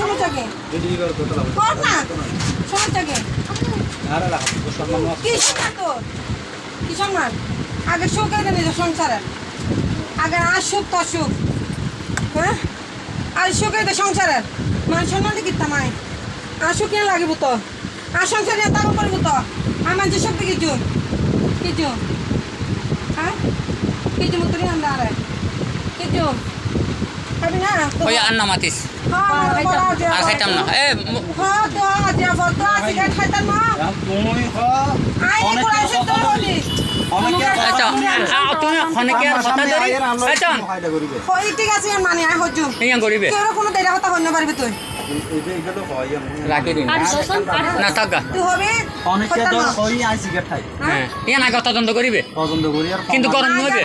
সমস্যা কি কর না সমস্যা কি কি সম্মান তোর কি সম্মান আগে সুখ এটা নিজের সংসারের আগে আর সুখ তোর সুখ হ্যাঁ আর সুখ এটা সংসারের মান সম্মান দিয়ে কিনতাম আর সুখ কিনে লাগিব তো আর সংসার নিয়ে তারও করবো তো আমার যে সব কিছু কিছু হ্যাঁ কিছু মতো নিয়ে আমরা আরে কিছু খাবি না ওই আর না মাতিস আর খাইতাম না এ হ্যাঁ তো আজ বলতো আজকে খাইতাম না তুমি আই কোলা সে তো বলি আচ্ছা তুমি খনকে আর কথা ধরি আচ্ছা হই ঠিক আছে মানে আই হজু ইয়া করিবে কেউ কোনো দেরা কথা হইনা পারবি তুই রাখি দিন না থাকা তুই হবে অনেকে ধর কই আই সিগারেট খাই হ্যাঁ ইয়া না কথা তদন্ত করিবে পছন্দ করি আর কিন্তু গরম হইবে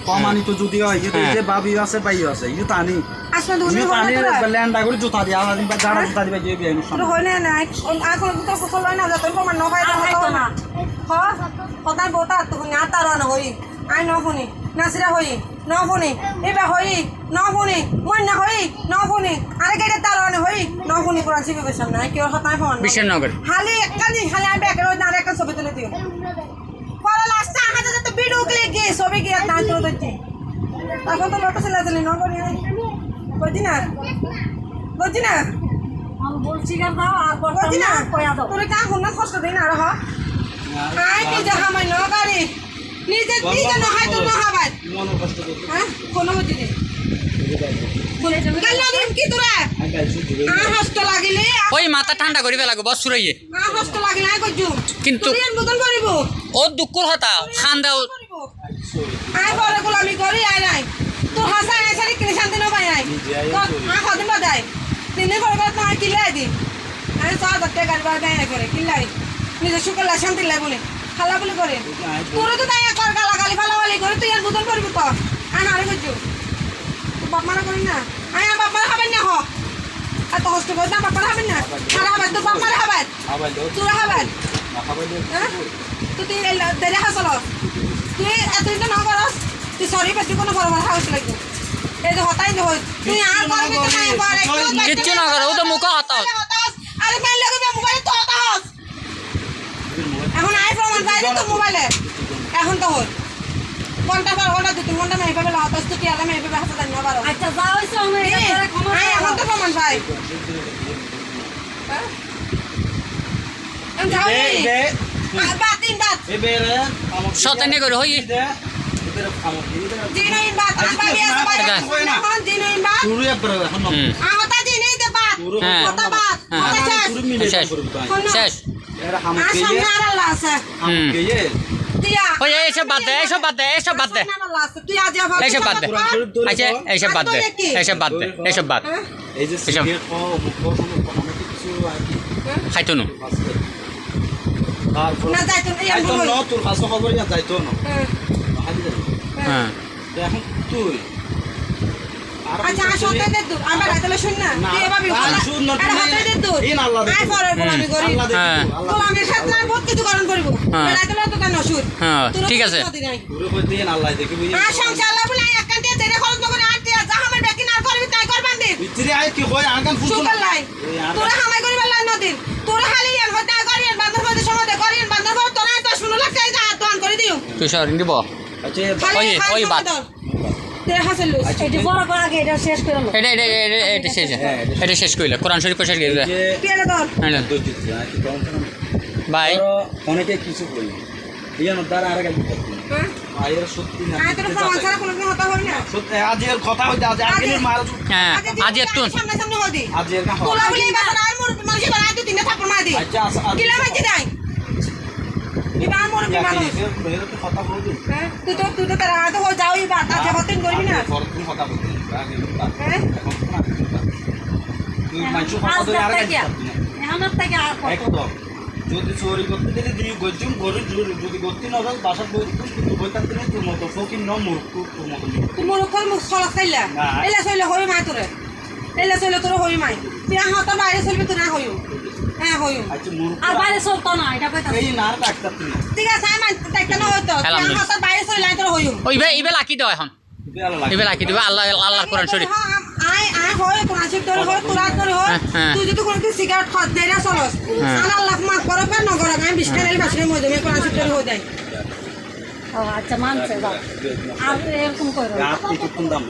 কমানি তো যদি হয় এই যে বাবি আছে ভাই আছে এই তানি আসলে দুনি এই তানি হইনা ল্যান্ডা করে জুতা দিয়া আর গাড়া জুতা দিবা যে বিয়ে অনুষ্ঠান তোর হইনা না এখন তো ফসল হয় না যত প্রমাণ ন হয় না হ কথাই বতা তো না তার না হই আই ন শুনি নাসিরা হই ন শুনি এবা হই ন শুনি মই না হই ন শুনি আরে কেটে তার না হই ন শুনি কোরআন শিখে গেছাম না কেউ হতাই ফোন বিশ্বনগর খালি একখানি খালি আমি বেকার না একটা ছবি তুলে দিও পরে লাস্ট আহাতে যত ভিডিও ক্লিক গিয়ে ছবি গিয়ে তাই তুলে দিচ্ছি এখন তো লোক ছেলে ছেলে ন করি বুঝি না বুঝি না বলছি কেন দাও আর বুঝি না কয়া দাও তোরে কা হুন কষ্ট দিন আর হ আই নিজে হামাই ন গাড়ি নিজে নিজে ন হাই তো ন হাবাই মন কষ্ট করতে হ্যাঁ কোন বুঝি নি কাল দিন কি তোরা হস্ত লাগিলে ওই মাথা ঠান্ডা করিবে লাগো বস সুরাইয়ে হস্ত লাগিলে আই কইজু কিন্তু তুই এর বদল করিব ও দুকুল হতা খান দাও আই পরে গোলামি করি আই নাই তোর হাসা আই সারি কিনে শান্তি ন পাই আই আ হদিন বাদাই তিন দিন পরে তো আই কিলাই দি আই সা দতে গাড়ি বাড়ি দেয় করে কিলাই নিজে শুকলা শান্তি লাই বলে খালা বলে করে তোর তো তাই কর গালা গালি ফালাওয়ালি করে তুই এর বদল করিব তো আই হারে কইজু বাপ মারা করি না আই বাপ মারা হবেন না হ এত কষ্ট করে না বাপ মারা হবেন না খালা হবেন তো বাপ মারা হবেন আবার দাও তোরা হবেন না খাবার দাও হ্যাঁ তুই দেরে হাসল তুই এতদিন তো না করস তুই সরি পেতে কোনো বড় বড় হাউস লাগবে এই যে হতাই যে হই তুই আর করবি তো নাই করে কিচ্ছু না করে ও তো মুখ হতা আরে মাইল লাগবে মোবাইলে তো হতাস এখন আই প্রমাণ পাই তো মোবাইলে এখন তো হই ঘন্টা পর ঘন্টা 2-3 ঘন্টা মেয়ে পাবে হতাস তুই আলা মেয়ে পাবে হাসা দেন না পারো আচ্ছা যাও হইছে আমি এটা ক্ষমা আই এখন তো প্রমাণ পাই আমি যাও দে বাত দিন বাত এ বেরে আমার শতানি করে হই দে এদের খামো দিনই বাত পাবি আছে বাইরে এখন দিনই বাত শুরু একবার এখন না আহতা দিনই দে বাত হ্যাঁ কথা বাত কথা শেষ শুরু মিলে শেষ করব তো শেষ এরা হামো আর কে সামনে আর আল্লাহ আছে কে এ তিয়া ওই এইসব বাদ দে এইসব বাদ দে এইসব বাদ দে আল্লাহ আছে তুই আজ আবার এইসব বাদ দে আচ্ছা এইসব বাদ দে এইসব বাদ দে এইসব বাদ দে এই যে সিগারেট ও মুখ অনেক কিছু খাইতো না তারপর না যাইতো এই যাইতো আমি না তোর কাছে খবর ইয়া যাইতো না হালি যাইতো হ্যাঁ এখন তুই আর আচ্ছা আসতে দে তুই আমার রাইতলে শুন না তুই এভাবে শুন না আরে হাতে দে তুই এই আল্লাহ আই পরে গোলামি করি আল্লাহ হ্যাঁ। দেখো তো আল্লাহ আমি সাথে বহুত কিছু কারণ করব হ্যাঁ। রাইতলে তো কেন শুন হ্যাঁ ঠিক আছে পুরো কই দিন আল্লাহ দেখে বুঝি আর সংসার আল্লাহ বলে একখান দিয়ে দেরে খরচ করে আর দিয়া যা আমার বেকি না করবি তাই করবান দিন ভিতরে আই কি কই আগান ফুল শুকর লাই তোরা হামাই করি বেলা নদীর তোরা খালি এর হতে করিয়েন বান্দর মধ্যে সময় করিয়েন বান্দর মধ্যে তোরা তো 16 লাখ টাকা দান করে দিও তুই সরিন দিব আচ্ছা ওই বাত তেরে হাসেল লুস এটা বড় করে আগে এটা শেষ করে লো এটা এটা এটা শেষ এটা শেষ কইলা কোরআন শরীফ শেষ কইলা যে পেলে ধর হ্যাঁ দৈজিত কি কোন ভাই অনেকে কিছু বলি ইয়ানো দ্বারা আর গালি করতে হ্যাঁ আয়ের সত্যি না আয় তোরা প্রমাণ ছাড়া কোনো হতা হবে না সত্যি আজ এর কথা হইতে আজ আগের মার হ্যাঁ আজ তুন সামনে সামনে হদি আজ এর কথা তোলা বলি বাবার আর মোর মানুষ বাড়া তুই তিনটা থাপ্পড় মার দি আচ্ছা কিলা মাঝে যাই এবার মোর মানুষ এর তো কথা বলবি হ্যাঁ তুই তো তারা আজ হো যাও এই বাত আজ হতেন করবি না তুমি কথা বলবি হ্যাঁ তুই মাইছো কথা ধরে আর গালি আমার থেকে আর একদম যদি চোরি করতে গেলে তুই গজ্জুম গরু যদি করতে না যাস বাসার বই তুই বইতাম তুমি তোর মতো ফকির ন মূর্খ তোর মতো তুই মোর কোন মুখ খলাস খাইলা এলা সইলে হই মাই তোরে এলা সইলে তোর হই মাই তুই হাতা বাইরে চলবি তুই না হইও হ্যাঁ হইও আচ্ছা মূর্খ আর বাইরে চলতো না এটা কইতা এই নার ডাক্তার তুমি ঠিক আছে আমি দেখতে না হইতো তুই হাতা বাইরে চললে তোর হইও ওই ইবে লাকি দাও এখন ইবে লাকি দিবা আল্লাহ আল্লাহর কোরআন শরীফ আয় আয় হয় কোন আছে তোর হয় তোরা তোর হয় তুই যদি কোনো সিগারেট খত দেয় না চলস আল্লাহ মাফ করো বা নগর আমি বিষ্ণু এলি বাসরে মধ্যে কোন আসলে হয়ে যায় ও আচ্ছা মানছে যাও আর এরকম করো না। আপনি কি কোন দাম